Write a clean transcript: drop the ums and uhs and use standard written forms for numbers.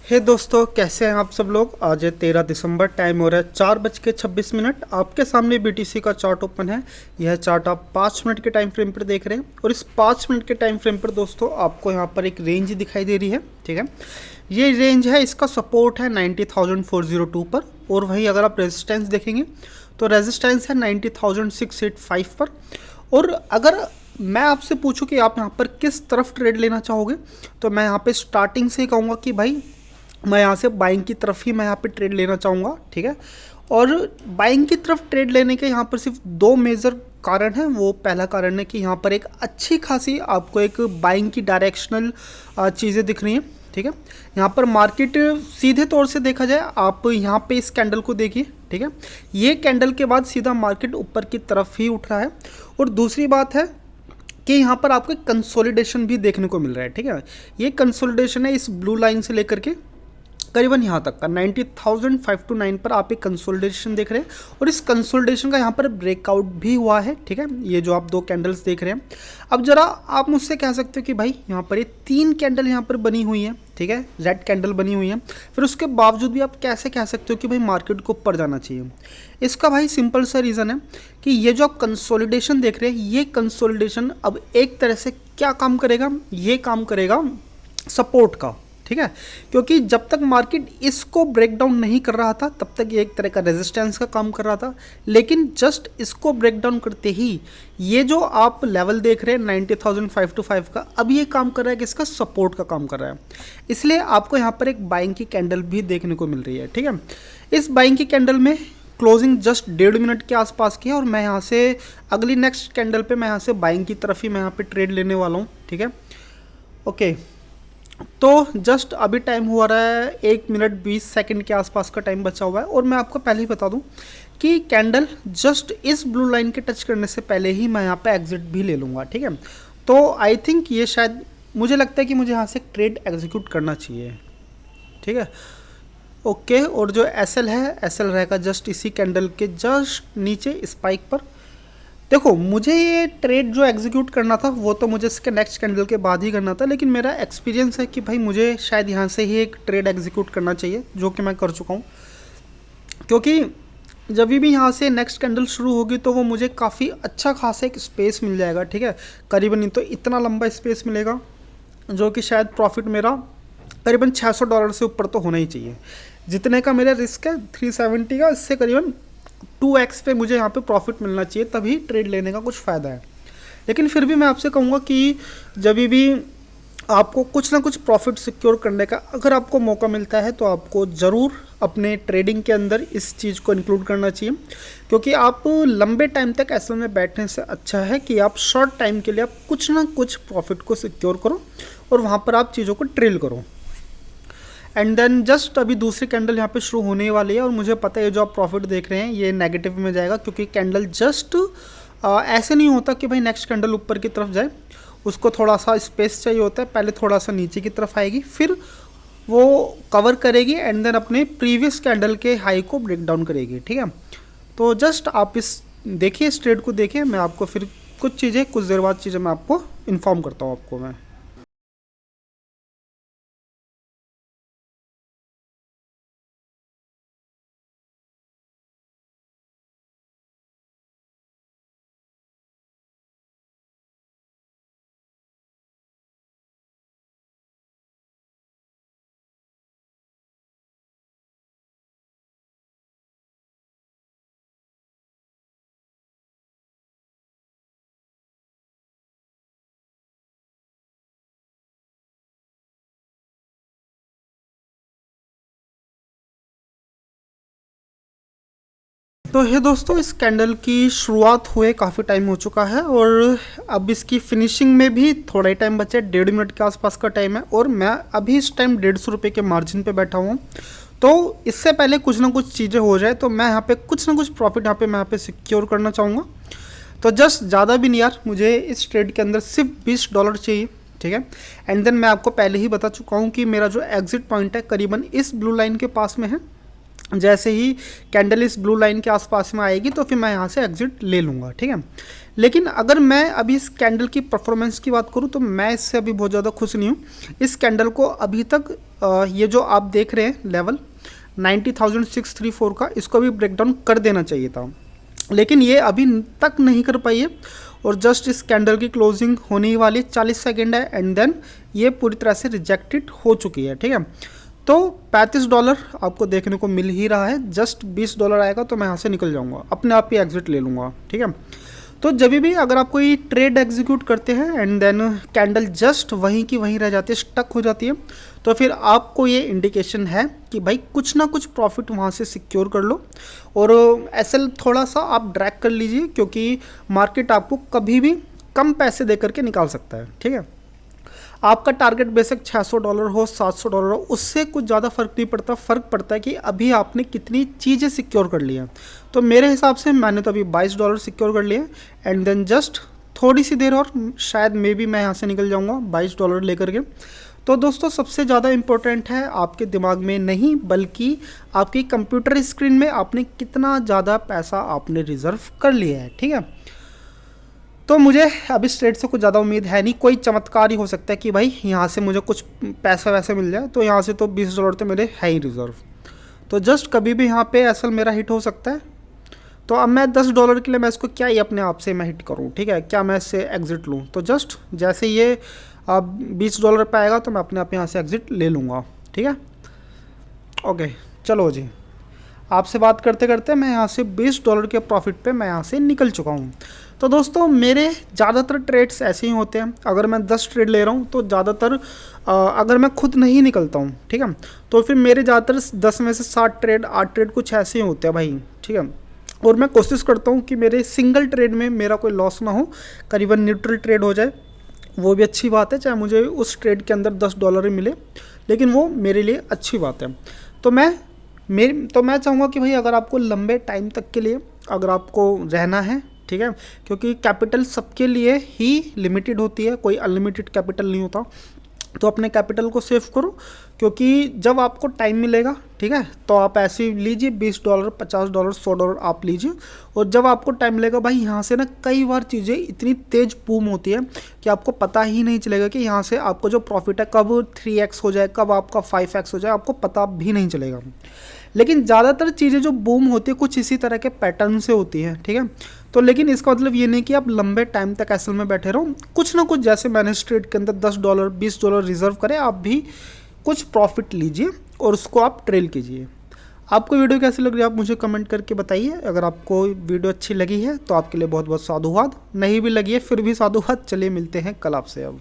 हे दोस्तों, कैसे हैं आप सब लोग। आज है 13 दिसंबर, टाइम हो रहा है 4:26। आपके सामने बीटीसी का चार्ट ओपन है। यह चार्ट आप 5 मिनट के टाइम फ्रेम पर देख रहे हैं और इस 5 मिनट के टाइम फ्रेम पर दोस्तों आपको यहाँ पर एक रेंज दिखाई दे रही है। ठीक है, ये रेंज है, इसका सपोर्ट है 90,402 पर और वहीं अगर आप रेजिस्टेंस देखेंगे तो रेजिस्टेंस है 90,685 पर। और अगर मैं आपसे पूछूं कि आप यहाँ पर किस तरफ ट्रेड लेना चाहोगे तो मैं यहाँ पे स्टार्टिंग से ही कहूँगा कि भाई मैं यहाँ से बाइंग की तरफ ही मैं यहाँ पे ट्रेड लेना चाहूँगा। ठीक है, और बाइंग की तरफ ट्रेड लेने के यहाँ पर सिर्फ दो मेजर कारण हैं। वो पहला कारण है कि यहाँ पर एक अच्छी खासी आपको एक बाइंग की डायरेक्शनल चीज़ें दिख रही हैं। ठीक है, यहाँ पर मार्केट सीधे तौर से देखा जाए, आप यहाँ पे इस कैंडल को देखिए। ठीक है, ये कैंडल के बाद सीधा मार्केट ऊपर की तरफ ही उठ रहा है। और दूसरी बात है कि यहाँ पर आपको कंसोलिडेशन भी देखने को मिल रहा है। ठीक है, ये कंसोलिडेशन है इस ब्लू लाइन से लेकर के करीबन यहाँ तक का 90,529 पर आप एक कंसोलिडेशन देख रहे हैं और इस कंसोलिडेशन का यहाँ पर ब्रेकआउट भी हुआ है। ठीक है, ये जो आप दो कैंडल्स देख रहे हैं, अब जरा आप मुझसे कह सकते हो कि भाई यहाँ पर ये 3 कैंडल यहाँ पर बनी हुई है। ठीक है, रेड कैंडल बनी हुई है, फिर उसके बावजूद भी आप कैसे कह सकते हो कि भाई मार्केट को ऊपर जाना चाहिए। इसका भाई सिंपल सा रीज़न है कि ये जो आप कंसोलिडेशन देख रहे हैं, ये कंसोलिडेशन अब एक तरह से क्या काम करेगा, ये काम करेगा सपोर्ट का। ठीक है, क्योंकि जब तक मार्केट इसको ब्रेक डाउन नहीं कर रहा था तब तक ये एक तरह का रेजिस्टेंस का काम कर रहा था, लेकिन जस्ट इसको ब्रेक डाउन करते ही ये जो आप लेवल देख रहे हैं 90,525 का, अब ये काम कर रहा है कि इसका सपोर्ट का काम कर रहा है। इसलिए आपको यहाँ पर एक बाइंग की कैंडल भी देखने को मिल रही है। ठीक है, इस बाइंग की कैंडल में क्लोजिंग जस्ट 1.5 मिनट के आसपास की है और मैं यहाँ से अगली नेक्स्ट कैंडल पे मैं यहाँ से बाइंग की तरफ ही मैं यहाँ पे ट्रेड लेने वाला हूँ। ठीक है, ओके, तो जस्ट अभी टाइम हुआ रहा है 1 मिनट 20 सेकंड के आसपास का टाइम बचा हुआ है और मैं आपको पहले ही बता दूं कि कैंडल जस्ट इस ब्लू लाइन के टच करने से पहले ही मैं यहाँ पे एग्जिट भी ले लूँगा। ठीक है, तो आई थिंक ये शायद मुझे लगता है कि मुझे यहाँ से ट्रेड एग्जीक्यूट करना चाहिए। ठीक है, ओके, और जो एसएल है, एसएल रहेगा जस्ट इसी कैंडल के जस्ट नीचे स्पाइक पर। देखो, मुझे ये ट्रेड जो एग्जीक्यूट करना था वो तो मुझे इसके नेक्स्ट कैंडल के बाद ही करना था, लेकिन मेरा एक्सपीरियंस है कि भाई मुझे शायद यहाँ से ही एक ट्रेड एग्जीक्यूट करना चाहिए, जो कि मैं कर चुका हूँ। क्योंकि जब भी यहाँ से नेक्स्ट कैंडल शुरू होगी तो वो मुझे काफ़ी अच्छा खासा एक स्पेस मिल जाएगा। ठीक है, करीबन नहीं तो इतना लंबा स्पेस मिलेगा जो कि शायद प्रॉफिट मेरा करीबन $600 से ऊपर तो होना ही चाहिए। जितने का मेरा रिस्क है 370 का, इससे करीबन 2x पे मुझे यहाँ पे प्रॉफिट मिलना चाहिए, तभी ट्रेड लेने का कुछ फ़ायदा है। लेकिन फिर भी मैं आपसे कहूँगा कि जब भी आपको कुछ ना कुछ प्रॉफिट सिक्योर करने का अगर आपको मौका मिलता है तो आपको ज़रूर अपने ट्रेडिंग के अंदर इस चीज़ को इंक्लूड करना चाहिए। क्योंकि आप लंबे टाइम तक ऐसे में बैठने से अच्छा है कि आप शॉर्ट टाइम के लिए आप कुछ ना कुछ प्रॉफिट को सिक्योर करो और वहाँ पर आप चीज़ों को ट्रेल करो। एंड देन जस्ट अभी दूसरी कैंडल यहाँ पे शुरू होने वाली है और मुझे पता है जो आप प्रॉफिट देख रहे हैं ये नेगेटिव में जाएगा, क्योंकि कैंडल जस्ट ऐसे नहीं होता कि भाई नेक्स्ट कैंडल ऊपर की तरफ जाए, उसको थोड़ा सा स्पेस चाहिए होता है, पहले थोड़ा सा नीचे की तरफ आएगी, फिर वो कवर करेगी एंड देन अपने प्रीवियस कैंडल के हाई को ब्रेक डाउन करेगी। ठीक है, तो जस्ट आप इस देखिए, इस ट्रेड को देखिए, मैं आपको फिर कुछ चीज़ें कुछ देर बाद चीज़ें मैं आपको इन्फॉर्म करता हूँ आपको मैं। तो हे दोस्तों, इस कैंडल की शुरुआत हुए काफ़ी टाइम हो चुका है और अब इसकी फिनिशिंग में भी थोड़ा ही टाइम बचा है, 1.5 मिनट के आसपास का टाइम है और मैं अभी इस टाइम 150 रुपये के मार्जिन पे बैठा हूँ। तो इससे पहले कुछ ना कुछ चीज़ें हो जाए तो मैं यहाँ पे कुछ ना कुछ प्रॉफिट यहाँ पे मैं यहाँ पे सिक्योर करना चाहूँगा। तो जस्ट ज़्यादा भी नहीं यार, मुझे इस ट्रेड के अंदर सिर्फ $20 चाहिए। ठीक है, एंड देन मैं आपको पहले ही बता चुका हूँ कि मेरा जो एग्जिट पॉइंट है करीबन इस ब्लू लाइन के पास में है। जैसे ही कैंडल इस ब्लू लाइन के आसपास में आएगी तो फिर मैं यहाँ से एग्जिट ले लूँगा, ठीक है। लेकिन अगर मैं अभी इस कैंडल की परफॉर्मेंस की बात करूँ तो मैं इससे अभी बहुत ज़्यादा खुश नहीं हूँ। इस कैंडल को अभी तक ये जो आप देख रहे हैं लेवल 90,634 का, इसको भी ब्रेकडाउन कर देना चाहिए था, लेकिन ये अभी तक नहीं कर पाई है। और जस्ट इस कैंडल की क्लोजिंग होने ही वाली 40 सेकेंड है एंड देन ये पूरी तरह से रिजेक्टेड हो चुकी है, ठीक है। तो $35 आपको देखने को मिल ही रहा है। जस्ट $20 आएगा तो मैं यहाँ से निकल जाऊँगा, अपने आप ही एग्जिट ले लूँगा, ठीक है। तो जब भी अगर आप कोई ट्रेड एग्जीक्यूट करते हैं एंड देन कैंडल जस्ट वहीं की वहीं रह जाती है, स्टक हो जाती है, तो फिर आपको ये इंडिकेशन है कि भाई कुछ ना कुछ प्रॉफिट वहाँ से सिक्योर कर लो और एसएल थोड़ा सा आप ड्रैग कर लीजिए, क्योंकि मार्केट आपको कभी भी कम पैसे दे करके निकाल सकता है, ठीक है। आपका टारगेट बेशक $600 हो, $700 हो, उससे कुछ ज़्यादा फर्क नहीं पड़ता। फ़र्क पड़ता है कि अभी आपने कितनी चीज़ें सिक्योर कर ली हैं। तो मेरे हिसाब से मैंने तो अभी $22 सिक्योर कर लिए एंड देन जस्ट थोड़ी सी देर और शायद मे बी मैं यहाँ से निकल जाऊँगा $22 लेकर के। तो दोस्तों सबसे ज़्यादा इम्पोर्टेंट है आपके दिमाग में नहीं बल्कि आपकी कंप्यूटर स्क्रीन में आपने कितना ज़्यादा पैसा आपने रिजर्व कर लिया है, ठीक है। तो मुझे अब इस ट्रेड से कुछ ज़्यादा उम्मीद है नहीं, कोई चमत्कार ही हो सकता है कि भाई यहाँ से मुझे कुछ पैसा वैसे मिल जाए। तो यहाँ से तो $20 तो मेरे है ही रिजर्व, तो जस्ट कभी भी यहाँ पे एसएल मेरा हिट हो सकता है। तो अब मैं $10 के लिए मैं इसको क्या ही अपने आप से मैं हिट करूँ, ठीक है, क्या मैं इससे एग्जिट लूँ। तो जस्ट जैसे ये अब $20 पे आएगा तो मैं अपने आप यहाँ से एग्जिट ले लूँगा, ठीक है। ओके चलो जी, आपसे बात करते करते मैं यहाँ से $20 के प्रॉफिट पे मैं यहाँ से निकल चुका हूँ। तो दोस्तों मेरे ज़्यादातर ट्रेड्स ऐसे ही होते हैं। अगर मैं 10 ट्रेड ले रहा हूँ तो ज़्यादातर अगर मैं खुद नहीं निकलता हूँ, ठीक है, तो फिर मेरे ज़्यादातर 10 में से 7 ट्रेड 8 ट्रेड कुछ ऐसे ही होते हैं भाई, ठीक है। और मैं कोशिश करता हूँ कि मेरे सिंगल ट्रेड में मेरा कोई लॉस ना हो, करीबन न्यूट्रल ट्रेड हो जाए, वो भी अच्छी बात है, चाहे मुझे उस ट्रेड के अंदर $10 ही मिले, लेकिन वो मेरे लिए अच्छी बात है। तो मैं चाहूँगा कि भाई अगर आपको लंबे टाइम तक के लिए अगर आपको रहना है, ठीक है, क्योंकि कैपिटल सबके लिए ही लिमिटेड होती है, कोई अनलिमिटेड कैपिटल नहीं होता। तो अपने कैपिटल को सेव करो, क्योंकि जब आपको टाइम मिलेगा, ठीक है, तो आप ऐसे ही लीजिए $20 $50 $100 आप लीजिए। और जब आपको टाइम मिलेगा भाई, यहाँ से ना कई बार चीज़ें इतनी तेज़ बूम होती है कि आपको पता ही नहीं चलेगा कि यहाँ से आपको जो प्रॉफिट है कब 3x हो जाए, कब आपका 5x हो जाए, आपको पता भी नहीं चलेगा। लेकिन ज़्यादातर चीज़ें जो बूम होती है कुछ इसी तरह के पैटर्न से होती है, ठीक है। तो लेकिन इसका मतलब ये नहीं कि आप लंबे टाइम तक एसएल में बैठे रहो, कुछ ना कुछ जैसे मैंने इस ट्रेड के अंदर $10 $20 रिजर्व करें, आप भी कुछ प्रॉफिट लीजिए और उसको आप ट्रेल कीजिए। आपको वीडियो कैसी लग रही है आप मुझे कमेंट करके बताइए। अगर आपको वीडियो अच्छी लगी है तो आपके लिए बहुत बहुत साधुवाद, नहीं भी लगी है फिर भी साधुवाद। चलिए मिलते हैं कल आपसे अब।